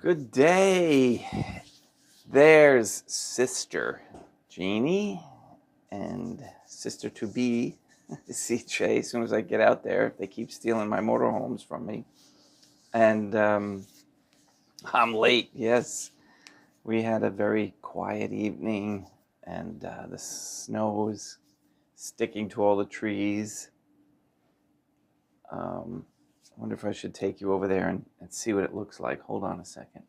Good day. There's Sister Jeannie and Sister to be CJ. As soon as I get out there, they keep stealing my motorhomes from me. And I'm late. Yes, we had a very quiet evening, and the snow is sticking to all the trees. I wonder if I should take you over there and see what it looks like. Hold on a second.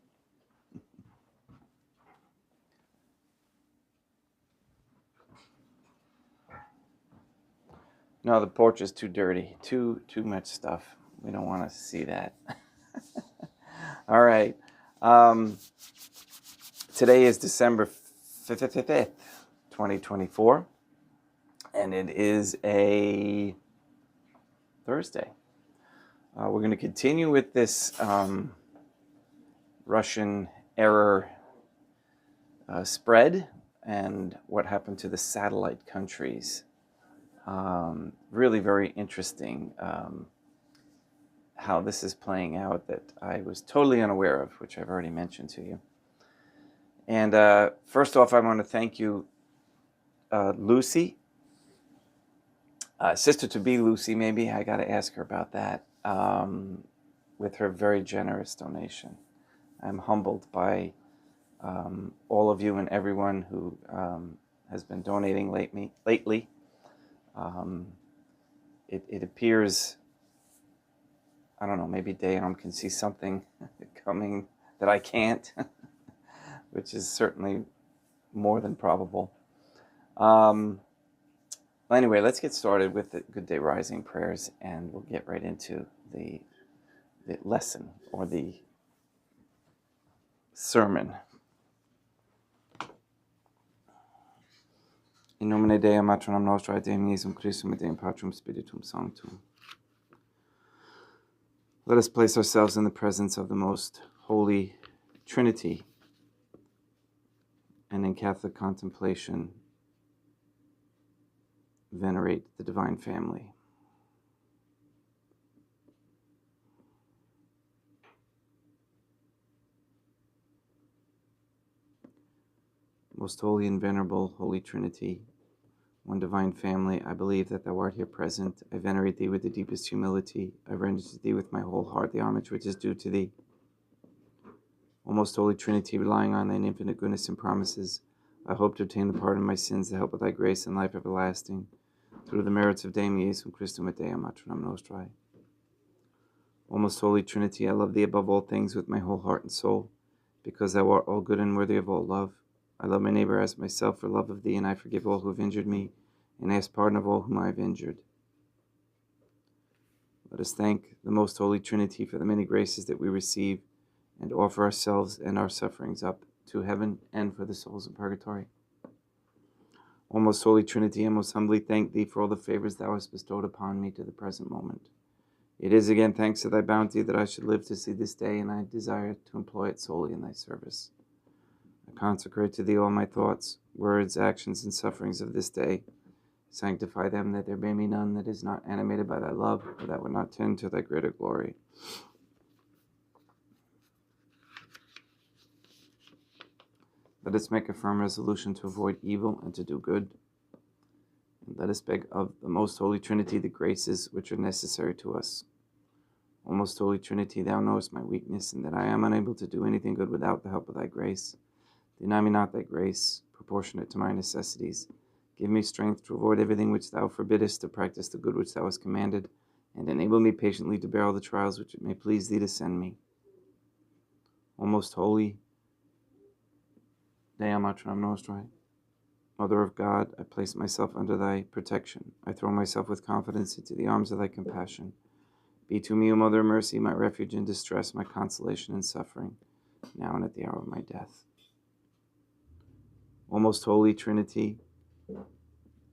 No, the porch is too dirty. Too much stuff. We don't want to see that. All right. Today is December 5th, 2024, and it is a Thursday. We're going to continue with this Russian error spread and what happened to the satellite countries. Really very interesting how this is playing out that I was totally unaware of, which I've already mentioned to you. And first off, I want to thank you, Lucy, sister to be Lucy, maybe. I got to ask her about that, with her very generous donation. I'm humbled by all of you and everyone who has been donating lately. It appears, I don't know, maybe Dayan can see something coming that I can't, which is certainly more than probable. Anyway, let's get started with the Good Day Rising prayers, and we'll get right into the lesson or the sermon. In nomine Dei, matronam nostra, et Deum Iesum Christum, et Deum Patrum Spiritum Sanctum. Let us place ourselves in the presence of the most holy Trinity, and in Catholic contemplation venerate the Divine Family. Most holy and venerable Holy Trinity, one Divine Family, I believe that thou art here present. I venerate thee with the deepest humility. I render to thee with my whole heart the homage which is due to thee. O most holy Trinity, relying on thine infinite goodness and promises, I hope to obtain the pardon of my sins, the help of thy grace, and life everlasting, through the merits of Deum Iesum Christum et Deum matronam nostrae. O most holy Trinity, I love thee above all things with my whole heart and soul, because thou art all good and worthy of all love. I love my neighbor as myself for love of thee, and I forgive all who have injured me, and ask pardon of all whom I have injured. Let us thank the most holy Trinity for the many graces that we receive, and offer ourselves and our sufferings up to heaven and for the souls of purgatory. O most holy Trinity, I most humbly thank thee for all the favors thou hast bestowed upon me to the present moment. It is again thanks to thy bounty that I should live to see this day, and I desire to employ it solely in thy service. I consecrate to thee all my thoughts, words, actions, and sufferings of this day. Sanctify them, that there may be none that is not animated by thy love, or that would not tend to thy greater glory. Let us make a firm resolution to avoid evil and to do good. And let us beg of the most holy Trinity the graces which are necessary to us. O most holy Trinity, thou knowest my weakness, and that I am unable to do anything good without the help of thy grace. Deny me not thy grace, proportionate to my necessities. Give me strength to avoid everything which thou forbiddest, to practice the good which thou hast commanded, and enable me patiently to bear all the trials which it may please thee to send me. O most holy Dei matronam nostrae, Mother of God, I place myself under thy protection. I throw myself with confidence into the arms of thy compassion. Be to me, O Mother of Mercy, my refuge in distress, my consolation in suffering, now and at the hour of my death. O most holy Trinity,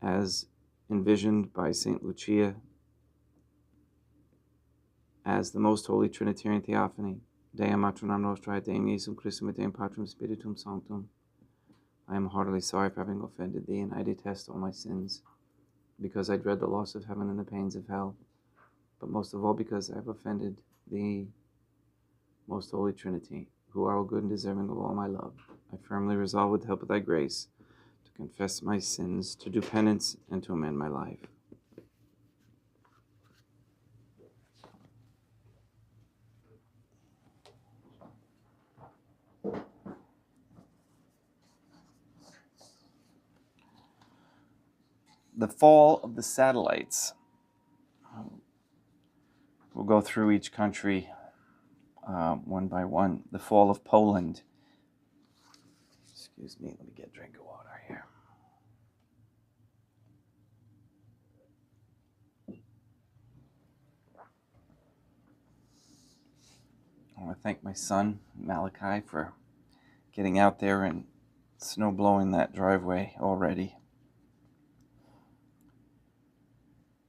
as envisioned by St. Lucia, as the most holy Trinitarian Theophany, Deum matronam nostrae, Deum Iesum Christum et Deum Patrum Spiritum Sanctum, I am heartily sorry for having offended thee, and I detest all my sins, because I dread the loss of heaven and the pains of hell, but most of all because I have offended thee, most holy Trinity, who are all good and deserving of all my love. I firmly resolve with the help of thy grace to confess my sins, to do penance, and to amend my life. The fall of the satellites. We'll go through each country one by one. The fall of Poland. Excuse me, let me get a drink of water here. I want to thank my son, Malachi, for getting out there and snow blowing that driveway already.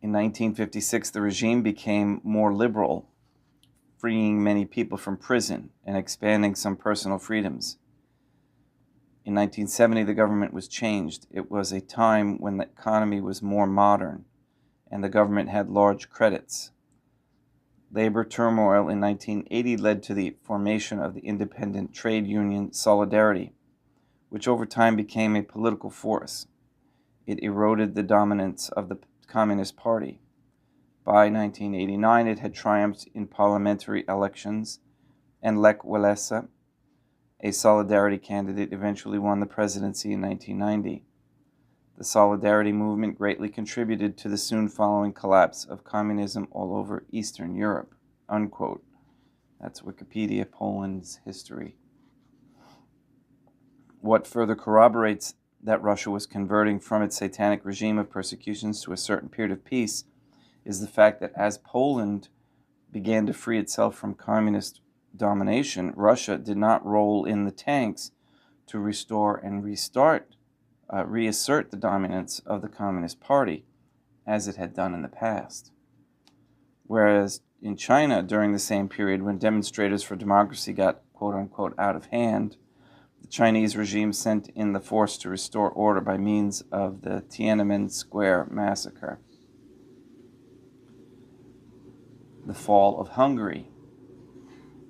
In 1956, the regime became more liberal, freeing many people from prison and expanding some personal freedoms. In 1970, the government was changed. It was a time when the economy was more modern and the government had large credits. Labor turmoil in 1980 led to the formation of the independent trade union Solidarity, which over time became a political force. It eroded the dominance of the Communist Party. By 1989, it had triumphed in parliamentary elections, and Lech Walesa, a Solidarity candidate, eventually won the presidency in 1990. The Solidarity movement greatly contributed to the soon following collapse of communism all over Eastern Europe, unquote. That's Wikipedia, Poland's history. What further corroborates that Russia was converting from its satanic regime of persecutions to a certain period of peace is the fact that as Poland began to free itself from communist domination, Russia did not roll in the tanks to restore and reassert the dominance of the Communist Party, as it had done in the past. Whereas in China, during the same period when demonstrators for democracy got quote-unquote out of hand, the Chinese regime sent in the force to restore order by means of the Tiananmen Square massacre. The fall of Hungary.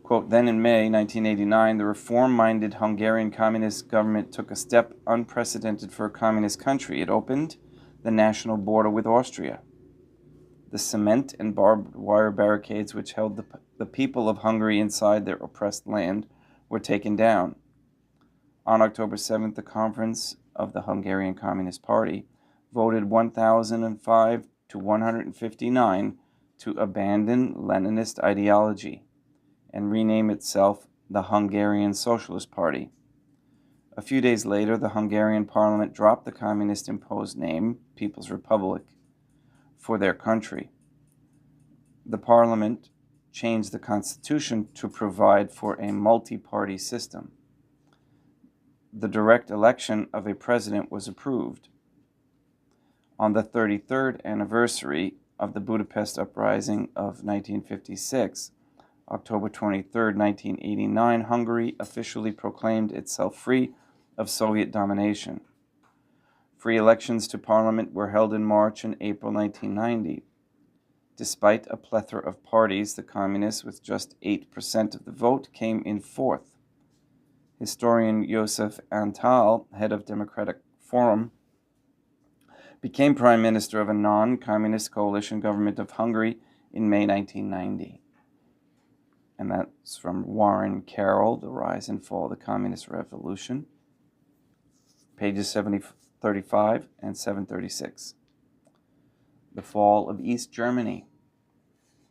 Quote, then in May 1989, the reform-minded Hungarian communist government took a step unprecedented for a communist country. It opened the national border with Austria. The cement and barbed wire barricades which held the people of Hungary inside their oppressed land were taken down. On October 7th, the conference of the Hungarian Communist Party voted 1,005 to 159 to abandon Leninist ideology and rename itself the Hungarian Socialist Party. A few days later, the Hungarian parliament dropped the communist-imposed name, People's Republic, for their country. The parliament changed the constitution to provide for a multi-party system. The direct election of a president was approved. On the 33rd anniversary of the Budapest Uprising of 1956, October 23, 1989, Hungary officially proclaimed itself free of Soviet domination. Free elections to parliament were held in March and April 1990. Despite a plethora of parties, the communists, with just 8% of the vote, came in fourth. Historian Josef Antal, head of Democratic Forum, became prime minister of a non-communist coalition government of Hungary in May 1990. And that's from Warren Carroll, The Rise and Fall of the Communist Revolution, pages 735 and 736. The fall of East Germany.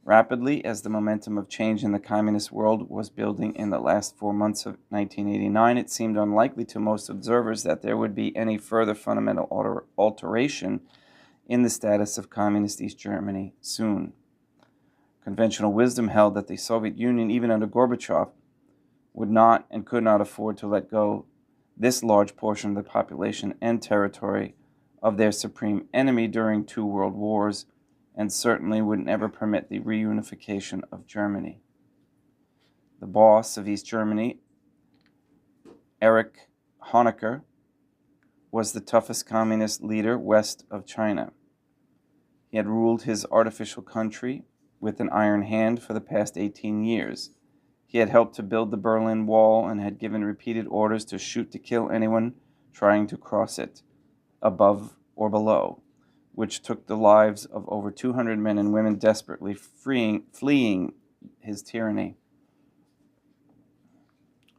Rapidly, as the momentum of change in the communist world was building in the last 4 months of 1989, it seemed unlikely to most observers that there would be any further fundamental alteration in the status of communist East Germany soon. Conventional wisdom held that the Soviet Union, even under Gorbachev, would not and could not afford to let go this large portion of the population and territory of their supreme enemy during 2 world wars, and certainly would never permit the reunification of Germany. The boss of East Germany, Erich Honecker, was the toughest communist leader west of China. He had ruled his artificial country with an iron hand for the past 18 years, He had helped to build the Berlin Wall and had given repeated orders to shoot to kill anyone trying to cross it, above or below, which took the lives of over 200 men and women desperately fleeing his tyranny.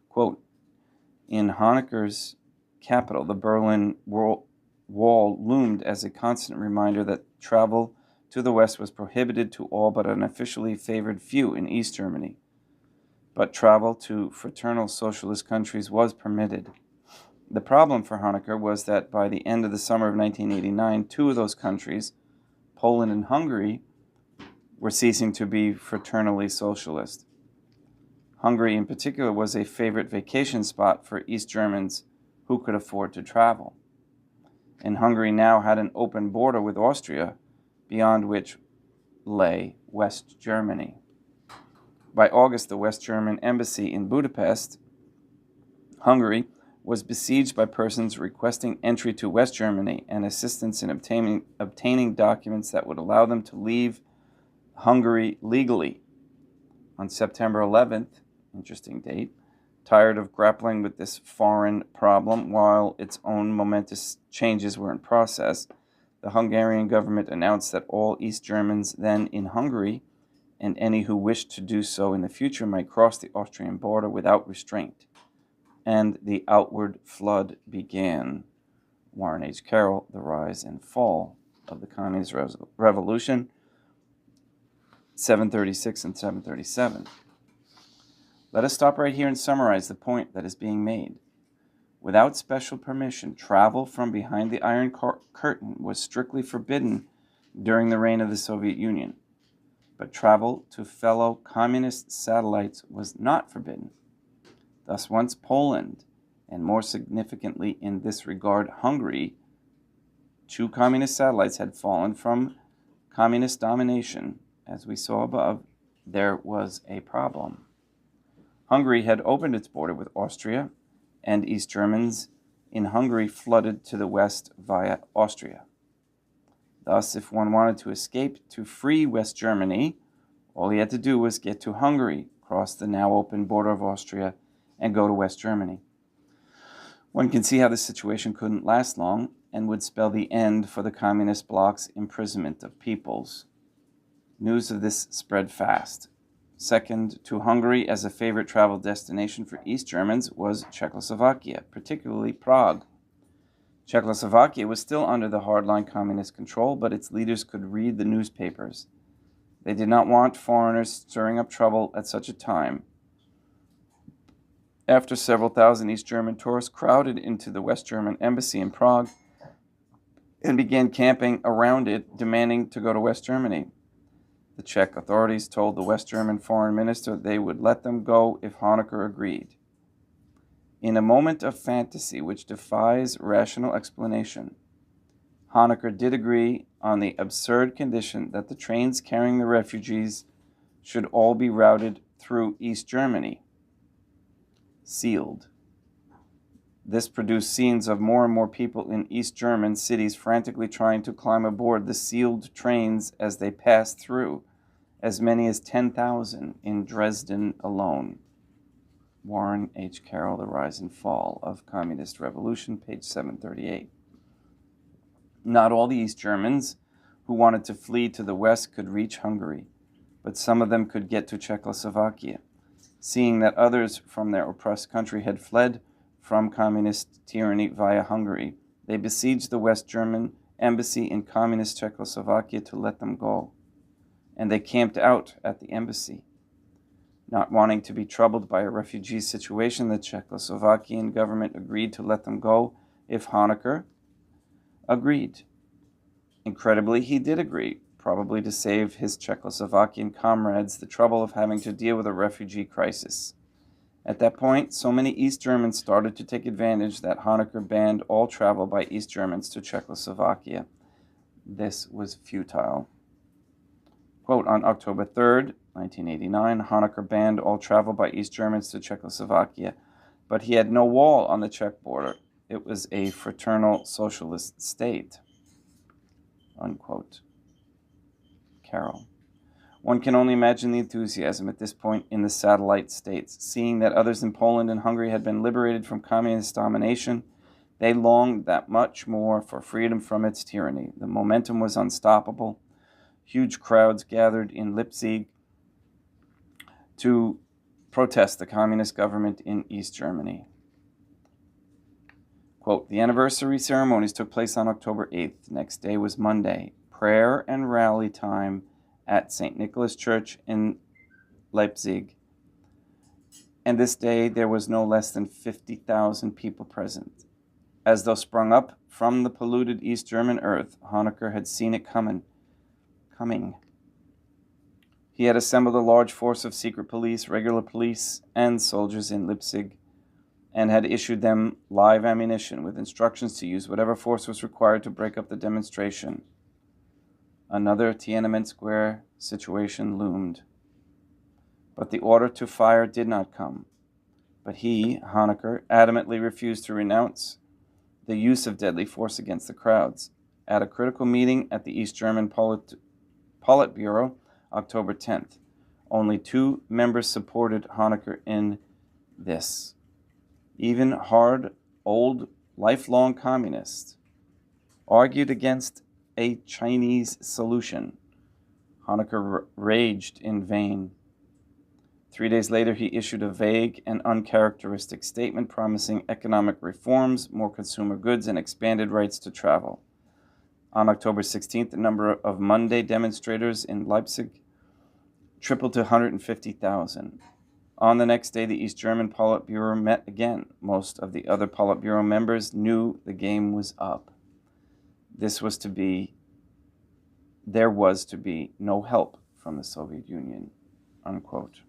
Quote, in Honecker's capital, the Berlin Wall loomed as a constant reminder that travel to the West was prohibited to all but an officially favored few in East Germany. But travel to fraternal socialist countries was permitted. The problem for Honecker was that by the end of the summer of 1989, two of those countries, Poland and Hungary, were ceasing to be fraternally socialist. Hungary in particular was a favorite vacation spot for East Germans who could afford to travel. And Hungary now had an open border with Austria, beyond which lay West Germany. By August, the West German embassy in Budapest, Hungary, was besieged by persons requesting entry to West Germany and assistance in obtaining documents that would allow them to leave Hungary legally. On September 11th, interesting date, tired of grappling with this foreign problem while its own momentous changes were in process, the Hungarian government announced that all East Germans then in Hungary and any who wished to do so in the future might cross the Austrian border without restraint. And the outward flood began. Warren H. Carroll, The Rise and Fall of the Communist Revolution, 736 and 737. Let us stop right here and summarize the point that is being made. Without special permission, travel from behind the Iron Curtain was strictly forbidden during the reign of the Soviet Union. But travel to fellow communist satellites was not forbidden. Thus, once Poland, and more significantly in this regard Hungary, two communist satellites had fallen from communist domination, as we saw above, there was a problem. Hungary had opened its border with Austria, and East Germans in Hungary flooded to the west via Austria. Thus, if one wanted to escape to free West Germany, all he had to do was get to Hungary, cross the now open border of Austria, and go to West Germany. One can see how this situation couldn't last long and would spell the end for the communist bloc's imprisonment of peoples. News of this spread fast. Second to Hungary as a favorite travel destination for East Germans was Czechoslovakia, particularly Prague. Czechoslovakia was still under the hardline communist control, but its leaders could read the newspapers. They did not want foreigners stirring up trouble at such a time. After several thousand East German tourists crowded into the West German embassy in Prague and began camping around it, demanding to go to West Germany. The Czech authorities told the West German foreign minister they would let them go if Honecker agreed. In a moment of fantasy which defies rational explanation, Honecker did agree on the absurd condition that the trains carrying the refugees should all be routed through East Germany, sealed. This produced scenes of more and more people in East German cities frantically trying to climb aboard the sealed trains as they passed through, as many as 10,000 in Dresden alone. Warren H. Carroll, The Rise and Fall of Communist Revolution, page 738. Not all the East Germans who wanted to flee to the west could reach Hungary, but some of them could get to Czechoslovakia. Seeing that others from their oppressed country had fled from communist tyranny via Hungary, they besieged the West German embassy in communist Czechoslovakia to let them go, and they camped out at the embassy. Not wanting to be troubled by a refugee situation, the Czechoslovakian government agreed to let them go if Honecker agreed. Incredibly, he did agree, probably to save his Czechoslovakian comrades the trouble of having to deal with a refugee crisis. At that point, so many East Germans started to take advantage that Honecker banned all travel by East Germans to Czechoslovakia. This was futile. Quote, on October 3rd, 1989, Honecker banned all travel by East Germans to Czechoslovakia, but he had no wall on the Czech border. It was a fraternal socialist state. Unquote. Carroll. One can only imagine the enthusiasm at this point in the satellite states. Seeing that others in Poland and Hungary had been liberated from communist domination, they longed that much more for freedom from its tyranny. The momentum was unstoppable. Huge crowds gathered in Leipzig to protest the communist government in East Germany. Quote, the anniversary ceremonies took place on October 8th. The next day was Monday. Prayer and rally time at St. Nicholas Church in Leipzig. And this day there was no less than 50,000 people present. As though sprung up from the polluted East German earth, Honecker had seen it coming. He had assembled a large force of secret police, regular police, and soldiers in Leipzig, and had issued them live ammunition with instructions to use whatever force was required to break up the demonstration. Another Tiananmen Square situation loomed. But the order to fire did not come. But he, Honecker, adamantly refused to renounce the use of deadly force against the crowds. At a critical meeting at the East German Politburo, October 10th, only 2 members supported Honecker in this. Even hard, old, lifelong communists argued against a Chinese solution. Honecker raged in vain. 3 days later, he issued a vague and uncharacteristic statement promising economic reforms, more consumer goods, and expanded rights to travel. On October 16th, the number of Monday demonstrators in Leipzig tripled to 150,000. On the next day, the East German Politburo met again. Most of the other Politburo members knew the game was up. There was to be no help from the Soviet Union, unquote.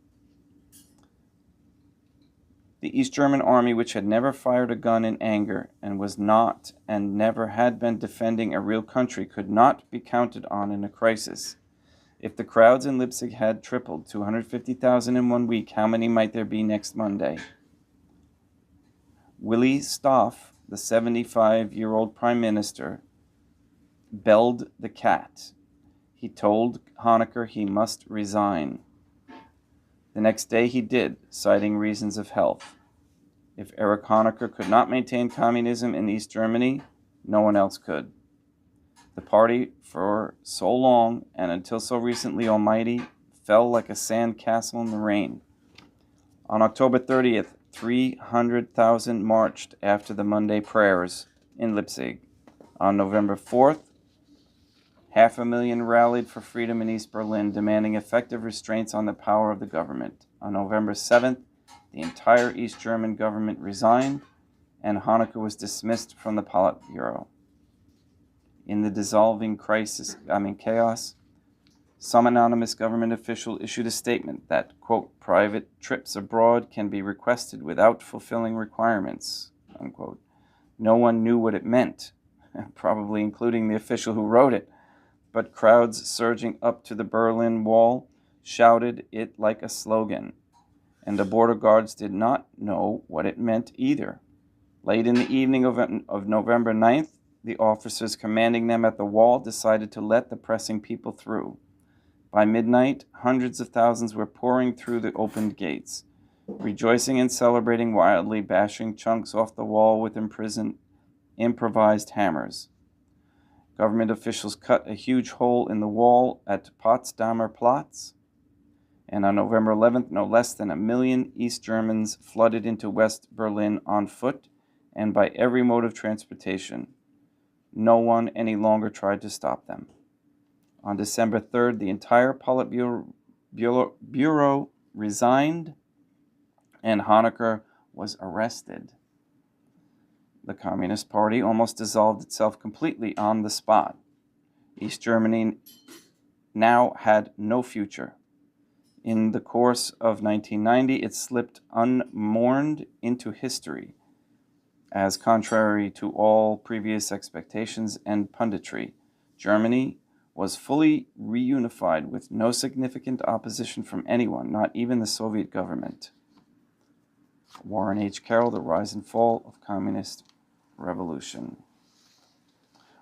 The East German army, which had never fired a gun in anger and was not and never had been defending a real country, could not be counted on in a crisis. If the crowds in Leipzig had tripled to 150,000 in 1 week, how many might there be next Monday? Willi Stoph, the 75-year-old prime minister, belled the cat. He told Honecker he must resign. The next day he did, citing reasons of health. If Erich Honecker could not maintain communism in East Germany, no one else could. The party, for so long and until so recently almighty, fell like a sand castle in the rain. On October 30th, 300,000 marched after the Monday prayers in Leipzig. On November 4th, 500,000 rallied for freedom in East Berlin, demanding effective restraints on the power of the government. On November 7th, the entire East German government resigned, and Honecker was dismissed from the Politburo. In the dissolving chaos, some anonymous government official issued a statement that, quote, private trips abroad can be requested without fulfilling requirements, unquote. No one knew what it meant, probably including the official who wrote it, but crowds surging up to the Berlin Wall shouted it like a slogan, and the border guards did not know what it meant either. Late in the evening of November 9th, the officers commanding them at the wall decided to let the pressing people through. By midnight, hundreds of thousands were pouring through the opened gates, rejoicing and celebrating wildly, bashing chunks off the wall with improvised hammers. Government officials cut a huge hole in the wall at Potsdamer Platz, and on November 11th, no less than 1 million East Germans flooded into West Berlin on foot and by every mode of transportation. No one any longer tried to stop them. On December 3rd, the entire Politburo resigned, and Honecker was arrested. The Communist Party almost dissolved itself completely on the spot. East Germany now had no future. In the course of 1990, it slipped unmourned into history, as contrary to all previous expectations and punditry. Germany was fully reunified with no significant opposition from anyone, not even the Soviet government. Warren H. Carroll, The Rise and Fall of Communist Revolution.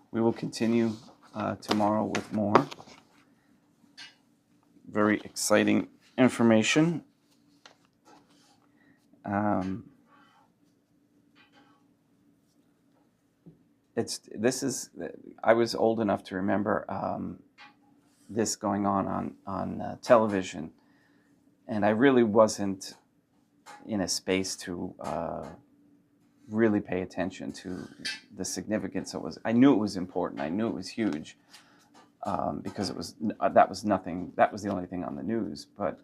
We will continue tomorrow with more. very exciting information. I was old enough to remember this going on television, and I really wasn't in a space to really pay attention to the significance. I knew it was important. I knew it was huge because that was nothing. That was the only thing on the news, but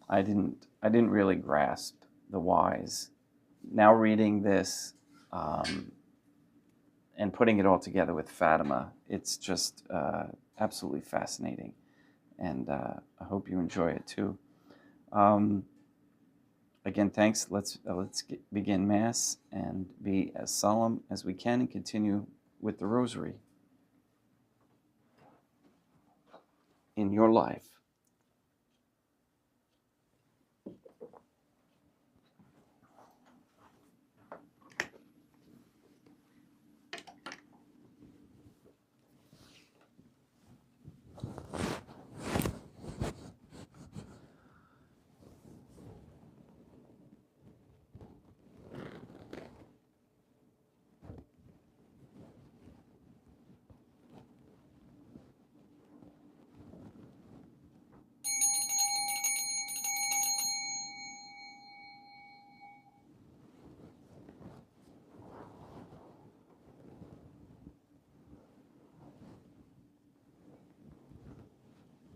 I didn't really grasp the whys. Now reading this and putting it all together with Fatima, it's just absolutely fascinating, and I hope you enjoy it too. Again, thanks. Let's begin Mass and be as solemn as we can and continue with the Rosary in your life.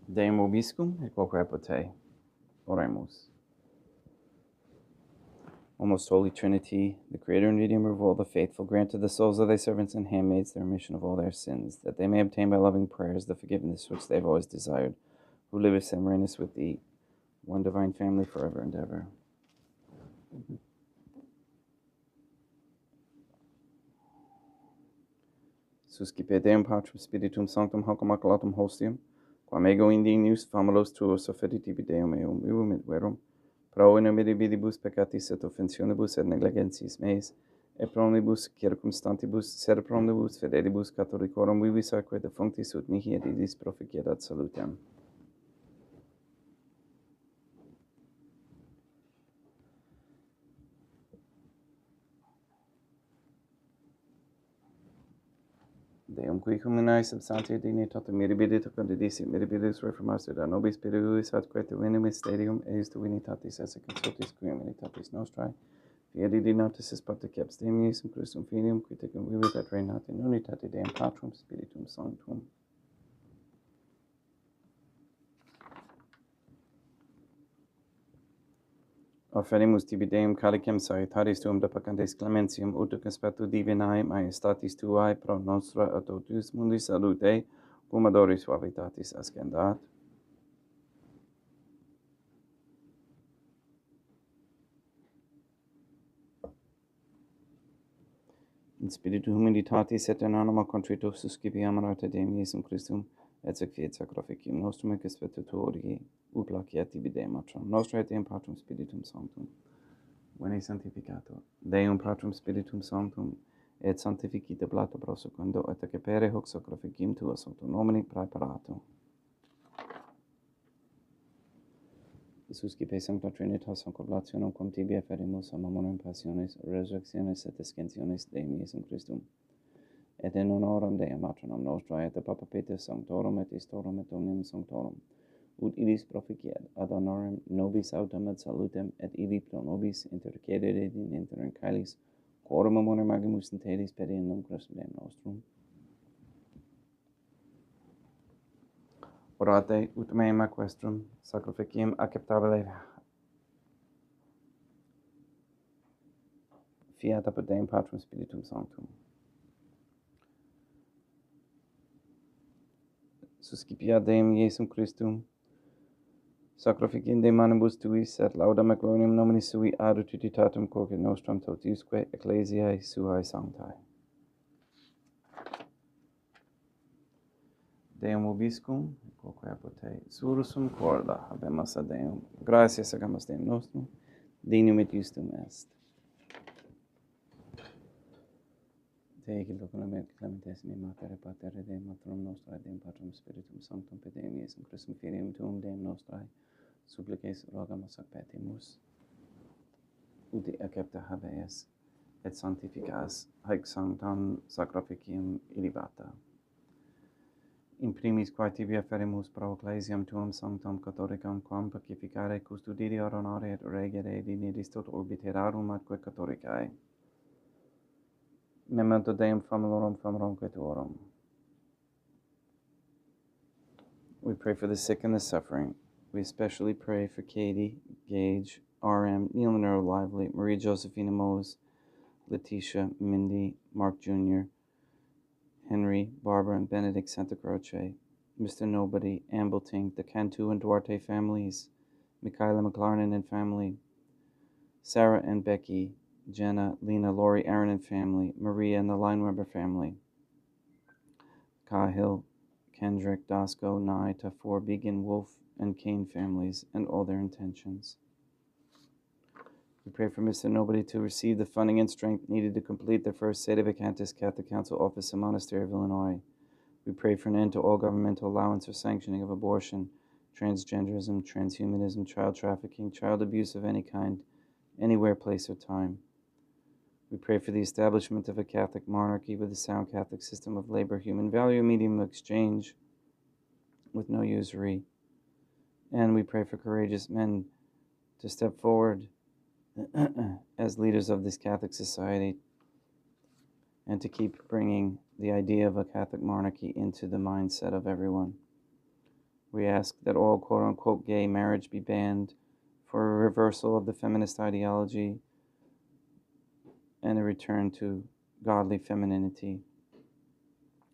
Deum vobiscum et quoque te. Oremus. O most holy Trinity, the Creator and Redeemer of all the faithful, grant to the souls of thy servants and handmaids the remission of all their sins, that they may obtain by loving prayers the forgiveness which they have always desired, who livest and reignest with thee, one divine family, forever and ever. Suscipe Deum Patrum Spiritum Sanctum hoc immaculatum hostium, quam ego indignius famulos tuos offeritibi Deum eum vivum et verum, pro in omiribidibus peccatis et offensionibus et negligentis meis, et pro omnibus circumstantibus, sed pro omnibus fidelibus catholicorum vivis atque defunctis ut mihi et idis proficiedat salutem. Deum qui comunae substantia dignitate mirabilit condidissit mirabilis reformaster da nobis spiritus atque te veni mysterium eis tu unitatis esse consultis qui unitatis nostrae fieri dinotis partic abstemiis in Christum filium qui te convivit et reinat in unitate Deum Patrum Spiritum Sanctum. Offerimus tibi Deum calicem salutaris tuum de peccantes clementium ut conspectu divinae majestatis tuae pro nostra et totus mundi salute cum adoris suavitatis ascendat. In spiritu humilitatis et in anima contrito suscipiam te Deum Iesum Christum, et sacrificat sacrificium nostrum et conspectu tuo odii, ut placiat tibi Deum atram nostra et Deum Patrum Spiritum Sanctum. Veni sanctificator, Deum Patrum Spiritum Sanctum, et sanctificite blata prosequendo, et accepere hoc sacrificium tuo sancto nomini praeparato. Suscipe Sancta Trinitas hoc oblationem quam tibi efferimus a mammonum passiones, resurrectiones et ascensiones Deum Iesum Christum, et in honoram Deum Matronam nostrae, et Papa Peter Sanctorum et Istorum et Omnium Sanctorum, ut illis proficiat ad honorem nobis autem et salutem, et illi pro nobis intercedere in interim caelis, quorum amore magimus in telis periendum Christum Deum nostrum. Orate ut meam aquestrum sacrificium acceptabile fiat apud Deum Patrum Spiritum Sanctum. Suscipiat Deum Iesum Christum, sacrificim de manibus tuis, et laudam et gloriam nomini sui ad utilitatem quoque nostram totusque ecclesiae suae sanctae. Deum vobiscum, quoque apud te sursum corda, habemus ad Deum. Gratias agamus Deum nostrum, dignum et justum est. Te locunamet clementes me matere patere de matrum nostrae dem patrum spiritum sanctum pedem Iesum Christum filium tuum dem nostrae supplices rogamus ac petimus ut accepta habeas et sanctificas haec sanctam sacrificium illibata. In primis quae tibi afferimus pro ecclesiam tuum sanctam catholicam quam pacificare custodire honorare et regere dignidis tot orbiterarum atque catholicae. Memento Deum famulorum quatuorum. We pray for the sick and the suffering. We especially pray for Katie, Gage, RM, Neil Monroe Lively, Marie Josephina Mose, Letitia, Mindy, Mark Jr., Henry, Barbara, and Benedict Santa Croce, Mr. Nobody, Ambleting, the Cantu and Duarte families, Michaela McLarnon and family, Sarah and Becky, Jenna, Lena, Lori, Aaron and family, Maria and the Lineweber family, Cahill, Kendrick, Dasco, Nye, Tafor, Began, Wolf, and Kane families, and all their intentions. We pray for Mr. Nobody to receive the funding and strength needed to complete the first Sede Vacantis Catholic Council office in Monastery of Illinois. We pray for an end to all governmental allowance or sanctioning of abortion, transgenderism, transhumanism, child trafficking, child abuse of any kind, anywhere, place, or time. We pray for the establishment of a Catholic monarchy with a sound Catholic system of labor, human value, medium of exchange, with no usury. And we pray for courageous men to step forward as leaders of this Catholic society and to keep bringing the idea of a Catholic monarchy into the mindset of everyone. We ask that all quote-unquote gay marriage be banned, for a reversal of the feminist ideology and a return to godly femininity,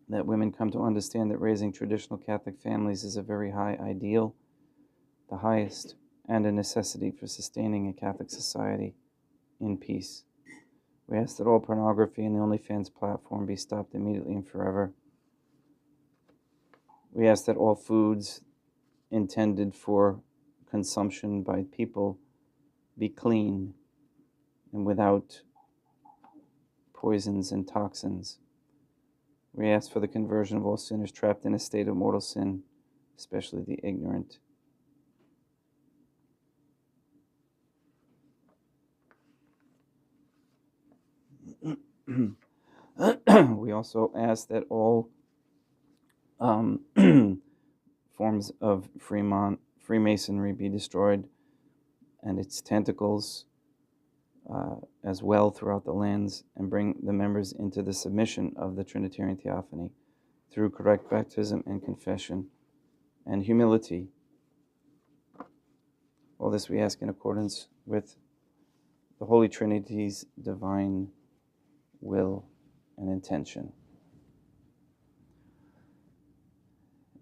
that women come to understand that raising traditional Catholic families is a very high ideal, the highest, and a necessity for sustaining a Catholic society in peace. We ask that all pornography and the OnlyFans platform be stopped immediately and forever. We ask that all foods intended for consumption by people be clean and without poisons and toxins. We ask for the conversion of all sinners trapped in a state of mortal sin, especially the ignorant. We also ask that all forms of Freemasonry be destroyed and its tentacles as well throughout the lands, and bring the members into the submission of the Trinitarian Theophany through correct baptism and confession and humility. All this we ask in accordance with the Holy Trinity's divine will and intention.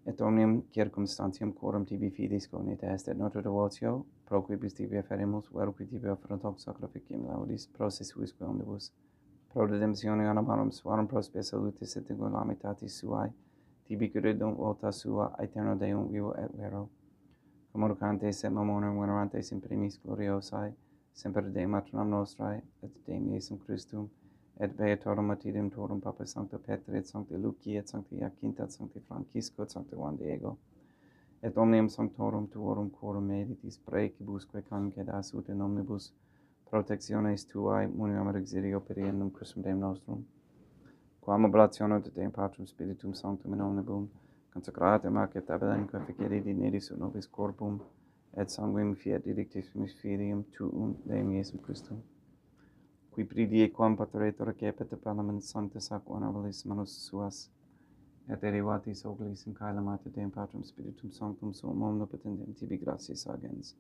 Et omnium circumstantium quorum tibi fidis cognita est, et noto devotio, pro quibus tibi afferimus, veruque tibi offerent hoc sacrificium laudis, pro sesuisque omnibus, pro redemptione animarum suarum, pro spes salutis et ingulamitatis suae, tibi credum vota sua, aeterno Deum vivo et vero, communicantes et mamonum venerantes in primis gloriosae, semper Dei maternam nostrae, et Deum Iesum Christum, et beatorum martyrium torum Papa Sancto Petri, et Sancti Luci, et Sancti Jacinta, et Sancti Francisco, et Sancti Juan Diego, et omnium sanctorum tuorum quorum meditis praecibusque concedas ut in omnibus protectiones tuae muniam exilio periendum Christum Deum nostrum, quam oblationem de Deum Patrum Spiritum Sanctum in omnibus consecratem ac et tabelanque fecere dignidis ut nobis corpum et sanguinem fiat didictissimis filium tuum Deum Iesum Christum, qui pridie quam pateretur cepet parlament sanctus ac honorabilis manus suas, et derivatis oglis in caelamate Deum Patrum Spiritum Sanctum suum omnipotentem tibi gratias agens,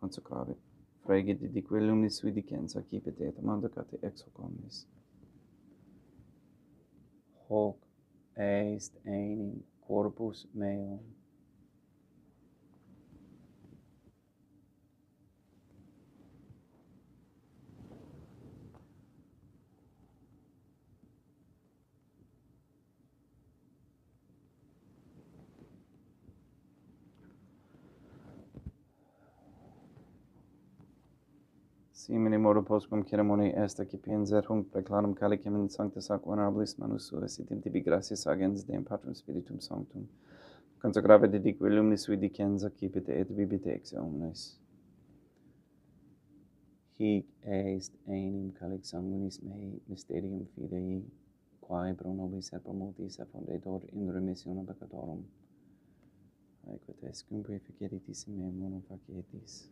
consecravit, frege didique lumnis sui dicens accipit et mandacate ex hoc omnis. Hoc est enim corpus meum. Simile modo postquam ceremoniae est accipienser hunc preclarum calicem in sancta sac honorabilis manus suas et in tibi gratias agens Deum Patrum Spiritum Sanctum. Consecrave dedique illuminis sui dicens accipite et vivite ex omnes. Hic est enim calix sanguinis mei mysterium fidei, quae pro nobis et pro multis effundetur in remissionem peccatorum. Aequat est cum purificeritis in meum mono facietis.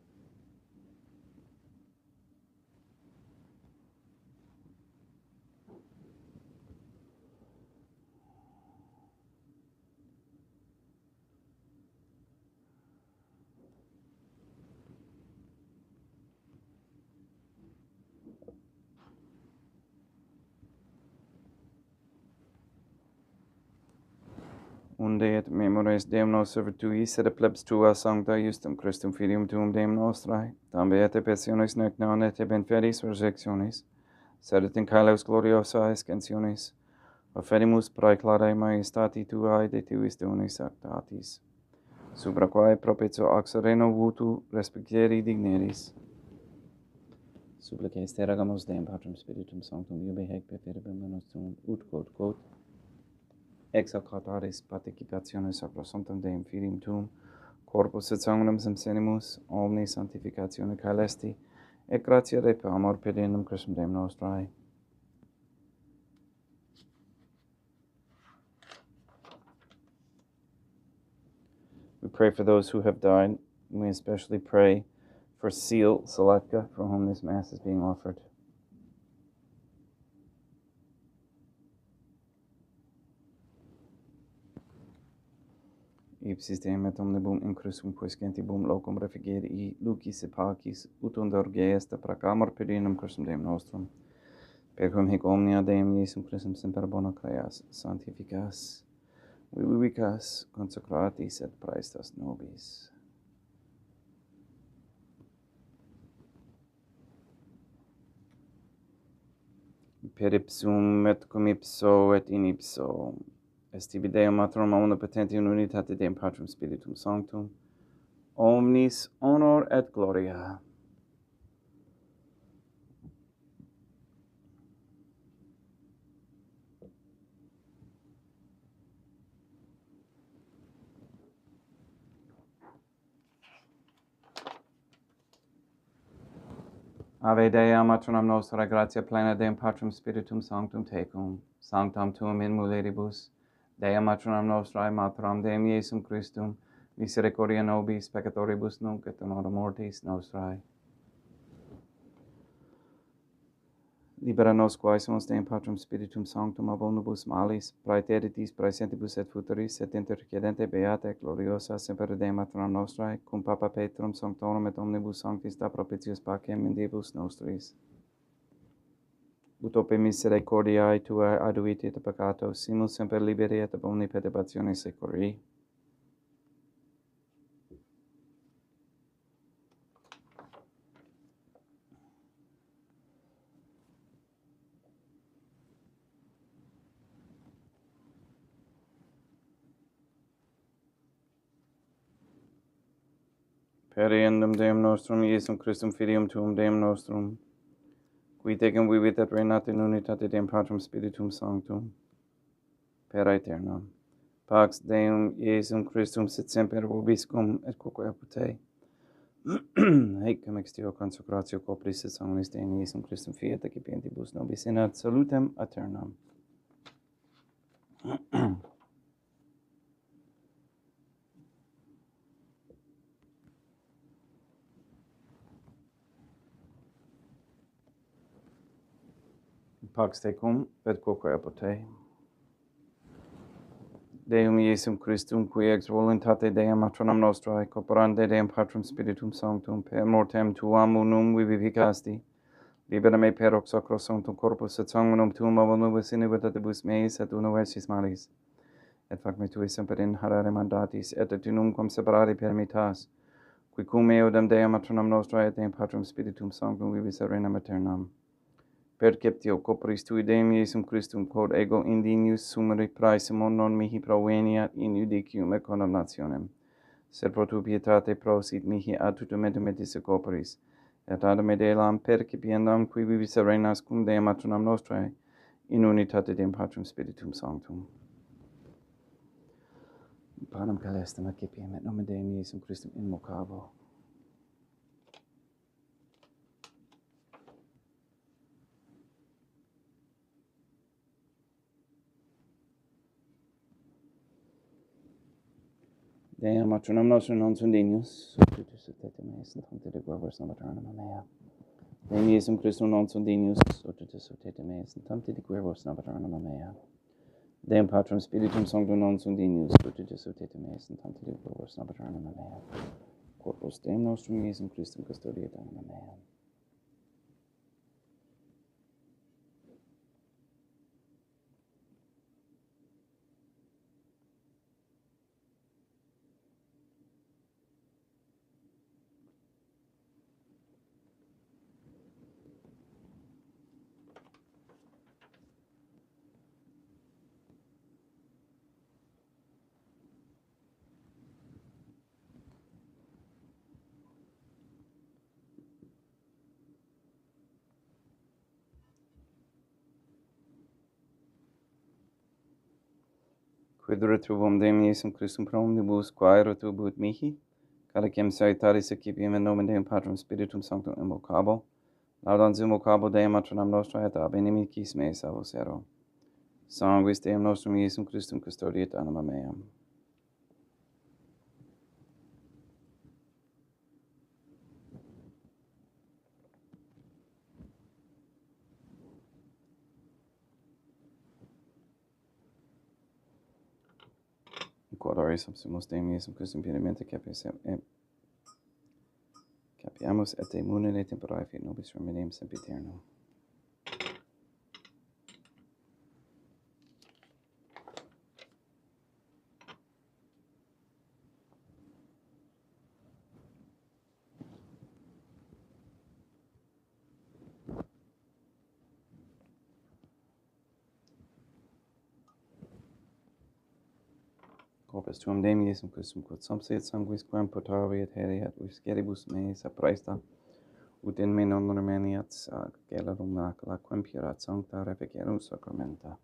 Unde et memores Deum nos servitui, sed plebs tua sancta justum Christum filium tuum Deum nostrae, tam beate passionis nec non et ben fedis resurrectionis, sed et in caelos gloriosa ascensionis, offerimus praeclare majestati tuae de tuis donis actatis, supra quae propitio ac sereno vutu respectere digneris. Supplices te ragamus Deum Patrum Spiritum Sanctum, iube hec perferibum nostrum, ut quod exalcataris participationis sacrosanctum Deum Filium tuum, corpus et sanguinem senimus, omni sanctificatione caelesti, et gratia Dei per amor pedendum Christum Deum nostrae. We pray for those who have died. We especially pray for Seal Seletka, for whom this Mass is being offered. Ipsis Deum et omnibum in Christum quiscentibum locum refugieri lucis et pacis, ut undorge est prac amor pedendum Christum Deum nostrum, per cum hic omnia Deum Iesum Christum semper bona creas, sanctificas, vivicas, consecratis et praestas nobis. Per ipsum et cum ipso et in ipso, est tibi Deum Matrum omnipotenti in unitate Deum Patrum Spiritum Sanctum, omnis honor et gloria. Ave Dea, Matronam Nostra, gratia plena Deum Patrum Spiritum Sanctum tecum, sanctam tuum in mulieribus, Dea Matronam Nostrae, Materam Deum Iesum Christum, misericordia nobis peccatoribus nunc et in hora mortis nostrae. Libera nos quae sumus Deum Patrum Spiritum Sanctum ab omnibus malis, praeteritis, praesentibus et futuris, et intercedente beata et gloriosa semper Deum Matronam Nostrae, cum Papa Petrum Sanctorum et omnibus sanctis da propitius pacem in Deibus nostris. Ut ope misericordiae Tuae aduit et peccato, simus semper liberi et ab omni perturbatione securi. Per eundem Deum nostrum, Iesum Christum Filium Tuum Deum nostrum, qui tecum vivit et reinat in unitate Deum Patrum Spiritum Sanctum, per aeternam. Pax Deum Iesum Christum sit semper vobiscum et quoque apud te. Haecum ex Deo consecratio copris et sanguinis Deum Iesum Christum fiat accipientibus nobis in ad salutem aeternam. Pax tecum et quoque apud te. Deum Iesum Christum, qui ex voluntate Deum Matronam Nostrae, corporande Deum Patrum Spiritum Sanctum, per mortem Tuam unum vivificasti, libera me per hoc sacrosanctum corpus et sanguinum Tuum ab omnibus iniquitatibus meis et universis malis, et fac me Tui semper inharare mandatis, et nunquam separare permittas, qui cum eodem Deum Matronam Nostrae et Deum Patrum Spiritum Sanctum vivis et regnam aeternam. Perceptio copris Tui Deum Iesum Christum, quod ego indinius sumeri praesimon non mihi proveniat in judicium et condamnationem, sed pro tu pietate prosit mihi ad tutum metis copris, et adame delam percipiendam qui vivis reinas cum Deum matronam nostrae, in unitate Deum Patrum Spiritum Sanctum. Panem calestem accipiem et nomen Deum Iesum Christum invocabo. Deum matronam nostrum non sunt dignus, substitutus et meis, et tanti de guervos nobiternum mea. Deum Iesum Christum non sunt dignus, substitutus et meis, et tanti de guervos nobiternum mea. Deum Patrum Spiritum Sanctum non sunt dignus, substitutus et meis, et tanti de guervos nobiternum mea. Corpus Deum nostrum Iesum Christum custodia et anima mea. Quid retrubum Deum Iesum Christum pro omnibus quae retribuit mihi, calicem salutaris accipiem in nomen Deum Patrum Spiritum Sanctum invocabo, laudans invocabo Deum matronam nostrae et ab inimicis meis salvos ero. Sanguis Deum nostrum Iesum Christum custodia et anima meam. Quodaris subsumus Deum Iesum Christum pienamente capiamus et immunere temperae fit nobis remedium sempiternum. Corpus tuum Deum Iesum Christum quod sumpsi et sanguis quam potavi et heri et visceribus meis apraesta, ut in me non remeniat gelarum macula quam purat sancta reficerum sacramenta.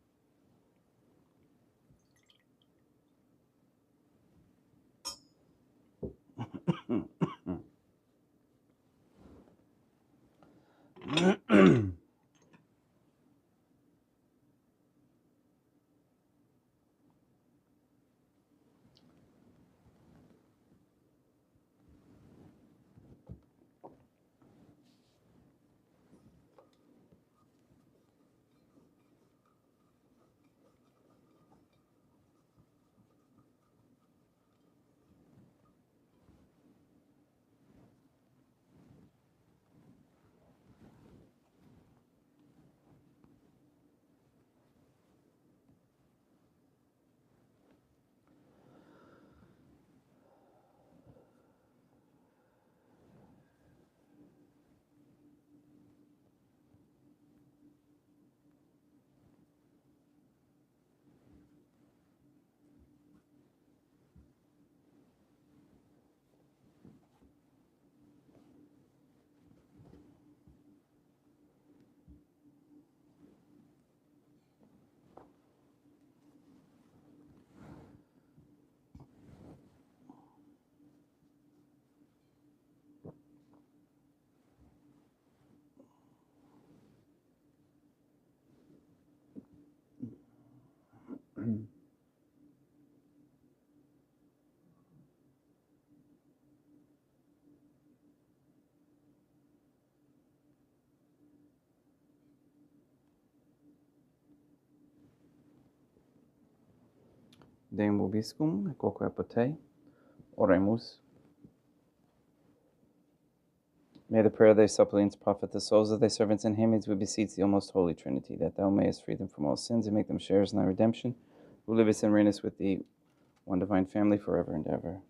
Deum vobiscum, quoque apud te, oremus. May the prayer of thy suppliants profit the souls of thy servants and handmaids, we beseech thee, O most holy Trinity, that thou mayest free them from all sins and make them sharers in thy redemption, who livest and reignest with thee, one divine family, forever and ever.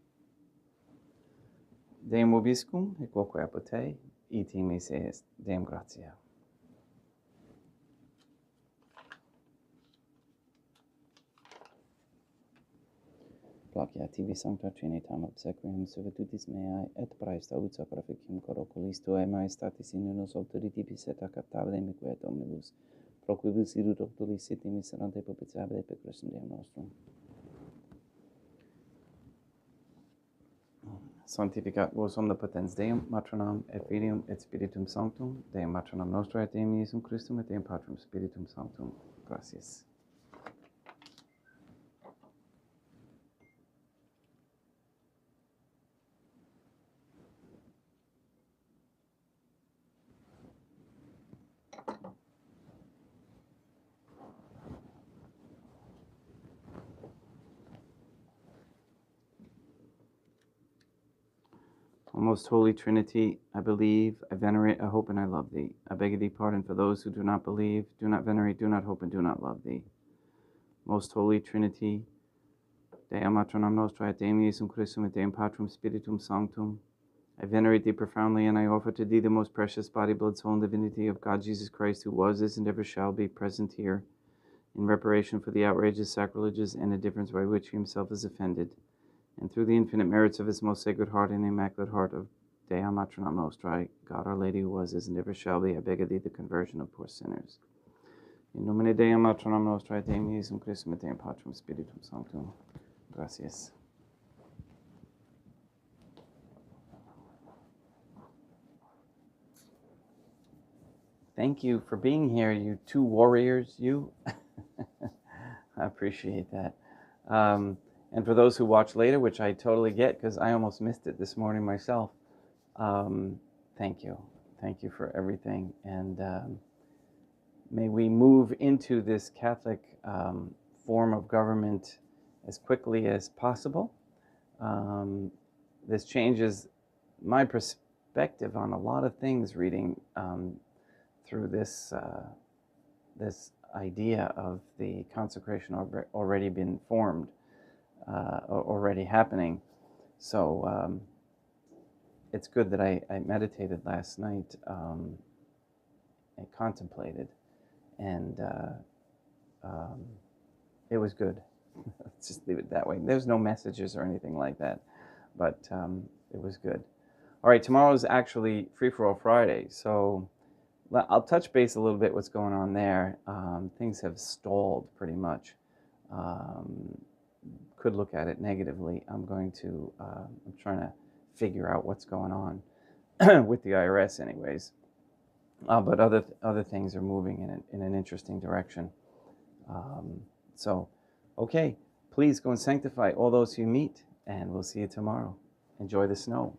Deum vobiscum, quoque apud te, ite mis est. Deum gratia. Placiativi sancta Trinitam obsequium servitutis meae et praesta ut sacrificium corporis tuae maestatis in nos autoritibus et acceptabile mique omnibus, pro quibus idu doctoris siti miserante propitiabile per Christum Deum nostrum. Sanctificat vos omnipotens Deum, Matronam, et Filium, et Spiritum Sanctum, Deum Matronam Nostra, et Deum Iesum Christum, et Deum Patrum Spiritum Sanctum. Gracias. O most holy Trinity, I believe, I venerate, I hope, and I love thee. I beg of thee pardon for those who do not believe, do not venerate, do not hope, and do not love thee. Most holy Trinity, Deum Matronam Nostra, et Deum Iesum Christum, et Deum Patrum Spiritum Sanctum, I venerate thee profoundly, and I offer to thee the most precious body, blood, soul, and divinity of God Jesus Christ, who was, is, and ever shall be present here, in reparation for the outrages, sacrileges, and indifference by which he himself is offended, and through the infinite merits of his most sacred heart and immaculate heart of Dea Matronam Nostrae, God our Lady, who was, is, and ever shall be, I beg of thee the conversion of poor sinners. In nomine Deum Matronam Nostrae, Deum Iesum Christum, et Deum Patrum Spiritum Sanctum. Gracias. Thank you for being here, you two warriors, you. I appreciate that. And for those who watch later, which I totally get because I almost missed it this morning myself, thank you. Thank you for everything. And may we move into this Catholic form of government as quickly as possible. This changes my perspective on a lot of things reading through this this idea of the consecration already been formed, already happening. So it's good that I meditated last night and contemplated, and it was good. Let's just leave it that way. There's no messages or anything like that, but it was good. All right, tomorrow's actually Free For All Friday, so I'll touch base a little bit what's going on there. Things have stalled pretty much. Could look at it negatively. I'm trying to figure out what's going on with the IRS anyways. But other things are moving in an interesting direction. So, okay, please go and sanctify all those you meet, and we'll see you tomorrow. Enjoy the snow.